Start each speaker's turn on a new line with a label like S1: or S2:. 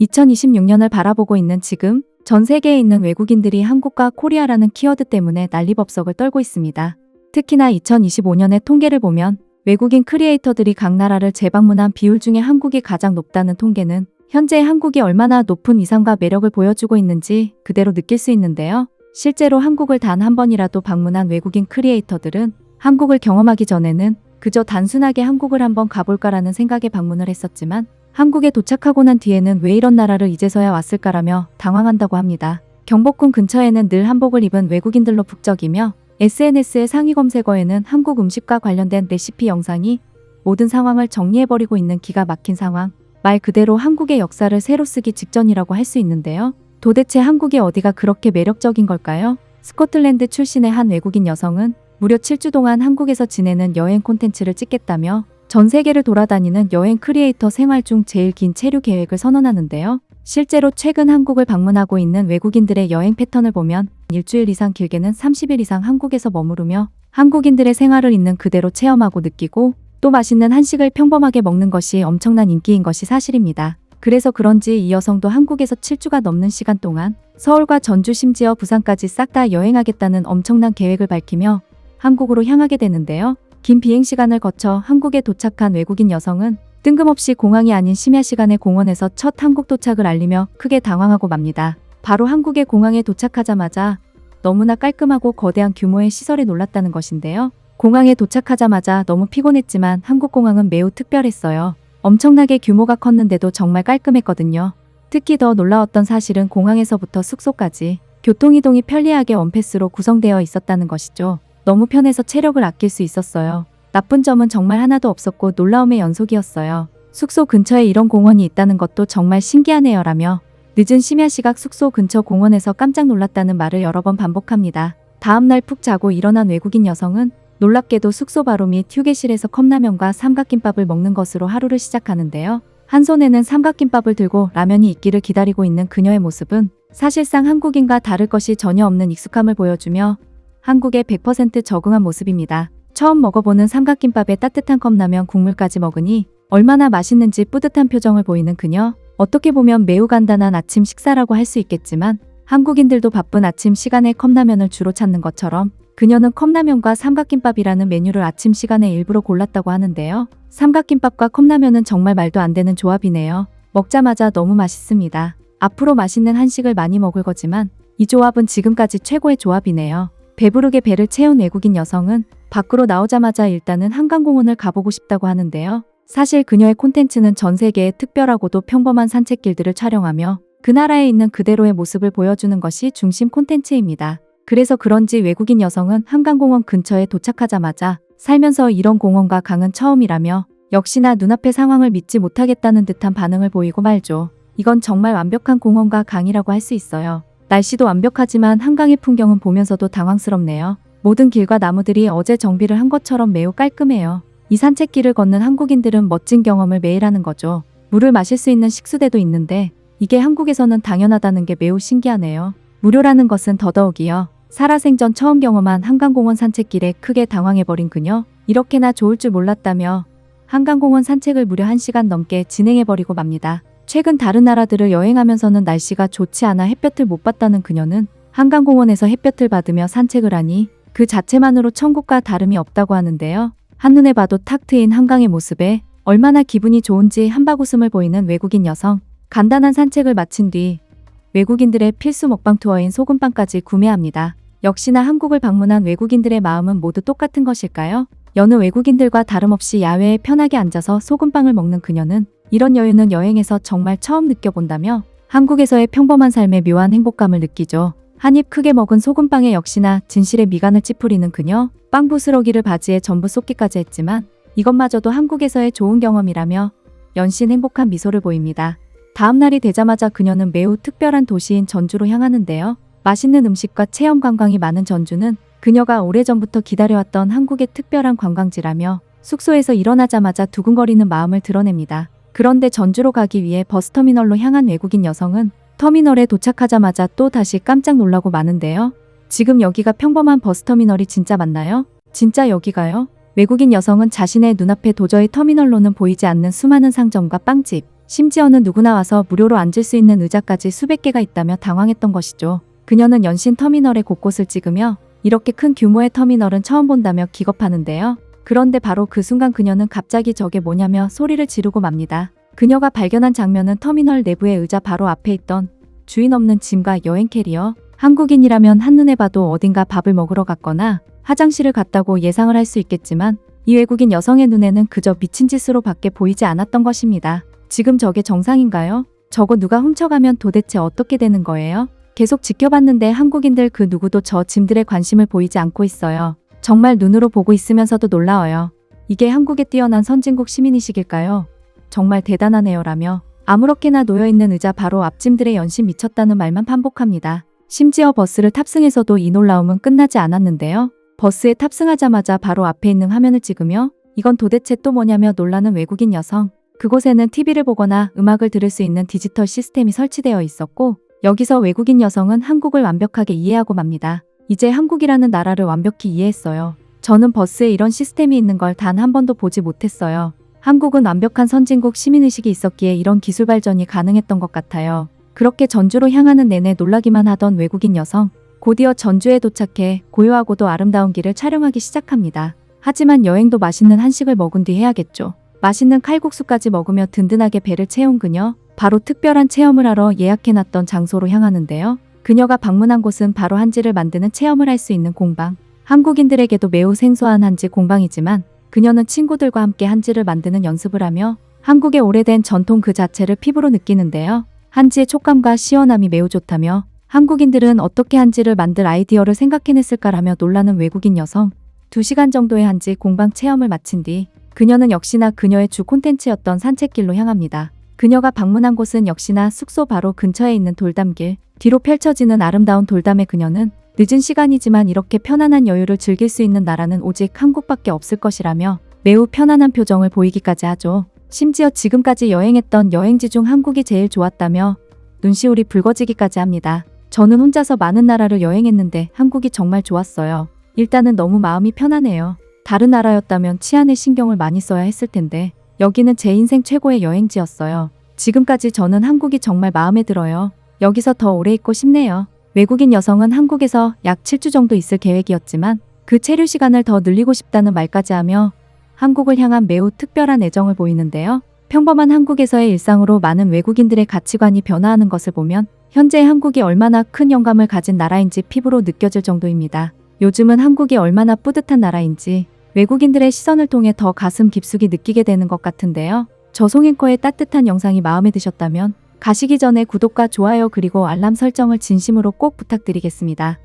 S1: 2026년을 바라보고 있는 지금 전 세계에 있는 외국인들이 한국과 코리아라는 키워드 때문에 난리법석을 떨고 있습니다. 특히나 2025년의 통계를 보면 외국인 크리에이터들이 각 나라를 재방문한 비율 중에 한국이 가장 높다는 통계는 현재 한국이 얼마나 높은 위상과 매력을 보여주고 있는지 그대로 느낄 수 있는데요. 실제로 한국을 단 한 번이라도 방문한 외국인 크리에이터들은 한국을 경험하기 전에는 그저 단순하게 한국을 한번 가볼까라는 생각에 방문을 했었지만 한국에 도착하고 난 뒤에는 왜 이런 나라를 이제서야 왔을까라며 당황한다고 합니다. 경복궁 근처에는 늘 한복을 입은 외국인들로 북적이며 SNS의 상위 검색어에는 한국 음식과 관련된 레시피 영상이 모든 상황을 정리해버리고 있는 기가 막힌 상황. 말 그대로 한국의 역사를 새로 쓰기 직전이라고 할 수 있는데요. 도대체 한국이 어디가 그렇게 매력적인 걸까요? 스코틀랜드 출신의 한 외국인 여성은 무려 7주 동안 한국에서 지내는 여행 콘텐츠를 찍겠다며 전 세계를 돌아다니는 여행 크리에이터 생활 중 제일 긴 체류 계획을 선언하는데요. 실제로 최근 한국을 방문하고 있는 외국인들의 여행 패턴을 보면 일주일 이상 길게는 30일 이상 한국에서 머무르며 한국인들의 생활을 있는 그대로 체험하고 느끼고 또 맛있는 한식을 평범하게 먹는 것이 엄청난 인기인 것이 사실입니다. 그래서 그런지 이 여성도 한국에서 7주가 넘는 시간 동안 서울과 전주 심지어 부산까지 싹 다 여행하겠다는 엄청난 계획을 밝히며 한국으로 향하게 되는데요. 긴 비행시간을 거쳐 한국에 도착한 외국인 여성은 뜬금없이 공항이 아닌 심야 시간에 공원에서 첫 한국 도착을 알리며 크게 당황하고 맙니다. 바로 한국의 공항에 도착하자마자 너무나 깔끔하고 거대한 규모의 시설에 놀랐다는 것인데요. 공항에 도착하자마자 너무 피곤했지만 한국 공항은 매우 특별했어요. 엄청나게 규모가 컸는데도 정말 깔끔했거든요. 특히 더 놀라웠던 사실은 공항에서부터 숙소까지 교통이동이 편리하게 원패스로 구성되어 있었다는 것이죠. 너무 편해서 체력을 아낄 수 있었어요. 나쁜 점은 정말 하나도 없었고 놀라움의 연속이었어요. 숙소 근처에 이런 공원이 있다는 것도 정말 신기하네요 라며 늦은 심야 시각 숙소 근처 공원에서 깜짝 놀랐다는 말을 여러 번 반복합니다. 다음날 푹 자고 일어난 외국인 여성은 놀랍게도 숙소 바로 밑 휴게실에서 컵라면과 삼각김밥을 먹는 것으로 하루를 시작하는데요. 한 손에는 삼각김밥을 들고 라면이 있기를 기다리고 있는 그녀의 모습은 사실상 한국인과 다를 것이 전혀 없는 익숙함을 보여주며 한국에 100% 적응한 모습입니다. 처음 먹어보는 삼각김밥에 따뜻한 컵라면 국물까지 먹으니 얼마나 맛있는지 뿌듯한 표정을 보이는 그녀. 어떻게 보면 매우 간단한 아침 식사라고 할 수 있겠지만 한국인들도 바쁜 아침 시간에 컵라면을 주로 찾는 것처럼 그녀는 컵라면과 삼각김밥이라는 메뉴를 아침 시간에 일부러 골랐다고 하는데요. 삼각김밥과 컵라면은 정말 말도 안 되는 조합이네요. 먹자마자 너무 맛있습니다. 앞으로 맛있는 한식을 많이 먹을 거지만 이 조합은 지금까지 최고의 조합이네요. 배부르게 배를 채운 외국인 여성은 밖으로 나오자마자 일단은 한강공원을 가보고 싶다고 하는데요. 사실 그녀의 콘텐츠는 전 세계의 특별하고도 평범한 산책길들을 촬영하며 그 나라에 있는 그대로의 모습을 보여주는 것이 중심 콘텐츠입니다. 그래서 그런지 외국인 여성은 한강공원 근처에 도착하자마자 살면서 이런 공원과 강은 처음이라며 역시나 눈앞의 상황을 믿지 못하겠다는 듯한 반응을 보이고 말죠. 이건 정말 완벽한 공원과 강이라고 할 수 있어요. 날씨도 완벽하지만 한강의 풍경은 보면서도 당황스럽네요. 모든 길과 나무들이 어제 정비를 한 것처럼 매우 깔끔해요. 이 산책길을 걷는 한국인들은 멋진 경험을 매일 하는 거죠. 물을 마실 수 있는 식수대도 있는데 이게 한국에서는 당연하다는 게 매우 신기하네요. 무료라는 것은 더더욱이요. 살아생전 처음 경험한 한강공원 산책길에 크게 당황해버린 그녀. 이렇게나 좋을 줄 몰랐다며 한강공원 산책을 무려 1시간 넘게 진행해버리고 맙니다. 최근 다른 나라들을 여행하면서는 날씨가 좋지 않아 햇볕을 못 봤다는 그녀는 한강공원에서 햇볕을 받으며 산책을 하니 그 자체만으로 천국과 다름이 없다고 하는데요. 한눈에 봐도 탁 트인 한강의 모습에 얼마나 기분이 좋은지 한바구음을 보이는 외국인 여성. 간단한 산책을 마친 뒤 외국인들의 필수 먹방 투어인 소금빵까지 구매합니다. 역시나 한국을 방문한 외국인들의 마음은 모두 똑같은 것일까요? 여느 외국인들과 다름없이 야외에 편하게 앉아서 소금빵을 먹는 그녀는 이런 여유는 여행에서 정말 처음 느껴본다며 한국에서의 평범한 삶의 묘한 행복감을 느끼죠. 한 입 크게 먹은 소금빵에 역시나 진실의 미간을 찌푸리는 그녀. 빵 부스러기를 바지에 전부 쏟기까지 했지만 이것마저도 한국에서의 좋은 경험이라며 연신 행복한 미소를 보입니다. 다음 날이 되자마자 그녀는 매우 특별한 도시인 전주로 향하는데요. 맛있는 음식과 체험 관광이 많은 전주는 그녀가 오래전부터 기다려왔던 한국의 특별한 관광지라며 숙소에서 일어나자마자 두근거리는 마음을 드러냅니다. 그런데 전주로 가기 위해 버스터미널로 향한 외국인 여성은 터미널에 도착하자마자 또 다시 깜짝 놀라고 마는데요. 지금 여기가 평범한 버스터미널이 진짜 맞나요? 진짜 여기가요? 외국인 여성은 자신의 눈앞에 도저히 터미널로는 보이지 않는 수많은 상점과 빵집, 심지어는 누구나 와서 무료로 앉을 수 있는 의자까지 수백 개가 있다며 당황했던 것이죠. 그녀는 연신 터미널의 곳곳을 찍으며 이렇게 큰 규모의 터미널은 처음 본다며 기겁하는데요. 그런데 바로 그 순간 그녀는 갑자기 저게 뭐냐며 소리를 지르고 맙니다. 그녀가 발견한 장면은 터미널 내부의 의자 바로 앞에 있던 주인 없는 짐과 여행 캐리어. 한국인이라면 한눈에 봐도 어딘가 밥을 먹으러 갔거나 화장실을 갔다고 예상을 할 수 있겠지만 이 외국인 여성의 눈에는 그저 미친 짓으로 밖에 보이지 않았던 것입니다. 지금 저게 정상인가요? 저거 누가 훔쳐가면 도대체 어떻게 되는 거예요? 계속 지켜봤는데 한국인들 그 누구도 저 짐들에 관심을 보이지 않고 있어요. 정말 눈으로 보고 있으면서도 놀라워요. 이게 한국의 뛰어난 선진국 시민의식일까요? 정말 대단하네요 라며 아무렇게나 놓여있는 의자 바로 앞 짐들의 연신 미쳤다는 말만 반복합니다. 심지어 버스를 탑승해서도 이 놀라움은 끝나지 않았는데요. 버스에 탑승하자마자 바로 앞에 있는 화면을 찍으며 이건 도대체 또 뭐냐며 놀라는 외국인 여성. 그곳에는 TV를 보거나 음악을 들을 수 있는 디지털 시스템이 설치되어 있었고 여기서 외국인 여성은 한국을 완벽하게 이해하고 맙니다. 이제 한국이라는 나라를 완벽히 이해했어요. 저는 버스에 이런 시스템이 있는 걸 단 한 번도 보지 못했어요. 한국은 완벽한 선진국 시민의식이 있었기에 이런 기술 발전이 가능했던 것 같아요. 그렇게 전주로 향하는 내내 놀라기만 하던 외국인 여성. 곧이어 전주에 도착해 고요하고도 아름다운 길을 촬영하기 시작합니다. 하지만 여행도 맛있는 한식을 먹은 뒤 해야겠죠. 맛있는 칼국수까지 먹으며 든든하게 배를 채운 그녀. 바로 특별한 체험을 하러 예약해놨던 장소로 향하는데요. 그녀가 방문한 곳은 바로 한지를 만드는 체험을 할 수 있는 공방. 한국인들에게도 매우 생소한 한지 공방이지만 그녀는 친구들과 함께 한지를 만드는 연습을 하며 한국의 오래된 전통 그 자체를 피부로 느끼는데요. 한지의 촉감과 시원함이 매우 좋다며 한국인들은 어떻게 한지를 만들 아이디어를 생각해냈을까라며 놀라는 외국인 여성. 2시간 정도의 한지 공방 체험을 마친 뒤 그녀는 역시나 그녀의 주 콘텐츠였던 산책길로 향합니다. 그녀가 방문한 곳은 역시나 숙소 바로 근처에 있는 돌담길. 뒤로 펼쳐지는 아름다운 돌담에 그녀는 늦은 시간이지만 이렇게 편안한 여유를 즐길 수 있는 나라는 오직 한국밖에 없을 것이라며 매우 편안한 표정을 보이기까지 하죠. 심지어 지금까지 여행했던 여행지 중 한국이 제일 좋았다며 눈시울이 붉어지기까지 합니다. 저는 혼자서 많은 나라를 여행했는데 한국이 정말 좋았어요. 일단은 너무 마음이 편안해요. 다른 나라였다면 치안에 신경을 많이 써야 했을 텐데 여기는 제 인생 최고의 여행지였어요. 지금까지 저는 한국이 정말 마음에 들어요. 여기서 더 오래 있고 싶네요. 외국인 여성은 한국에서 약 7주 정도 있을 계획이었지만 그 체류 시간을 더 늘리고 싶다는 말까지 하며 한국을 향한 매우 특별한 애정을 보이는데요. 평범한 한국에서의 일상으로 많은 외국인들의 가치관이 변화하는 것을 보면 현재 한국이 얼마나 큰 영감을 가진 나라인지 피부로 느껴질 정도입니다. 요즘은 한국이 얼마나 뿌듯한 나라인지 외국인들의 시선을 통해 더 가슴 깊숙이 느끼게 되는 것 같은데요. 저 송앵커의 따뜻한 영상이 마음에 드셨다면 가시기 전에 구독과 좋아요 그리고 알람 설정을 진심으로 꼭 부탁드리겠습니다.